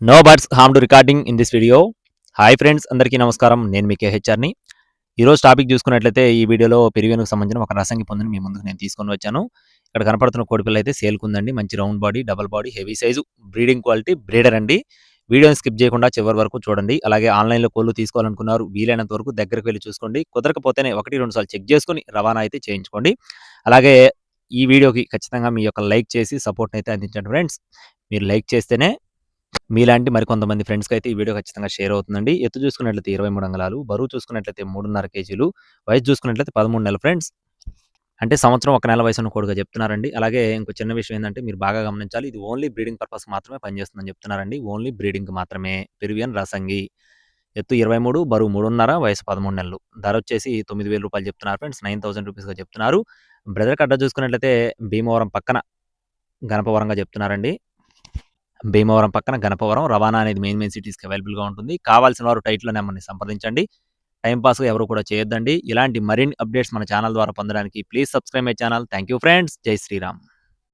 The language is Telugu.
No birds harm to recording in this video. Hi friends, అందరికీ నమస్కారం. నేను మీ కేహెచ్ఆర్ని. ఈరోజు టాపిక్ చూసుకున్నట్లయితే ఈ వీడియోలో పెరుగేనుకు సంబంధించిన ఒక రసంగి పొందుని మీ ముందుకు నేను తీసుకొని వచ్చాను. ఇక్కడ కనపడుతున్న కోడిపిల్ల అయితే సేల్కుందండి. మంచి round body, double body, heavy size, breeding quality, breeder అండి. వీడియోని స్కిప్ చేయకుండా చివరి వరకు చూడండి. అలాగే ఆన్లైన్లో కోళ్ళు తీసుకోవాలనుకున్నారు, వీలైనంత వరకు దగ్గరికి వెళ్ళి చూసుకోండి. కుదరకపోతేనే 1-2 సార్లు చెక్ చేసుకొని రవాణా అయితే చేయించుకోండి. అలాగే ఈ వీడియోకి ఖచ్చితంగా మీ యొక్క లైక్ చేసి సపోర్ట్ని అయితే అందించండి ఫ్రెండ్స్. మీరు లైక్ చేస్తేనే మీలాంటి మరికొంతమంది ఫ్రెండ్స్‌కైతే ఈ వీడియో ఖచ్చితంగా షేర్ అవుతుందండి. ఎత్తు చూసుకున్నట్లయితే 23 అంగుళాలు, బరువు చూసుకున్నట్లయితే 3.5 కేజీలు, వయసు చూసుకున్నట్లయితే 13 నెలలు ఫ్రెండ్స్. అంటే సంవత్సరం 1 నెల వయసున్న కోడిగా చెప్తున్నారండి. అలాగే ఇంకో చిన్న విషయం ఏందంటే మీరు బాగా గమనించాలి. ఇది ఓన్లీ బ్రీడింగ్ పర్పస్ మాత్రమే పనిచేస్తుందని చెప్తున్నారండి. ఓన్లీ బ్రీడింగ్‌కి మాత్రమే. పెరువియన్ రసంగి. ఎత్తు 23, బరువు 3.5, వయసు 13 నెలలు. ధర వచ్చేసి రూ. 9,000 చెప్తున్నారు ఫ్రెండ్స్. 9,000 రూపీస్‌గా చెప్తున్నారు. బ్రదర్‌కి అడ్రస్ చూసుకున్నట్లయితే భీమవరం పక్కన గణపవరంగా చెప్తున్నారండి. భీమవరం పక్కన గణపవరం. రవాణా అనేది మెయిన్ సిటీస్‌కి అవైలబుల్‌గా ఉంటుంది. కావాల్సిన వారు టైటిల్‌లో నెంబర్‌ని సంప్రదించండి. టైమ్ పాస్‌గా ఎవరు కూడా చేయొద్దండి. ఇలాంటి మరిన్ని అప్డేట్స్ మన ఛానల్ ద్వారా పొందడానికి please subscribe my channel. Thank you friends. జై శ్రీరామ్.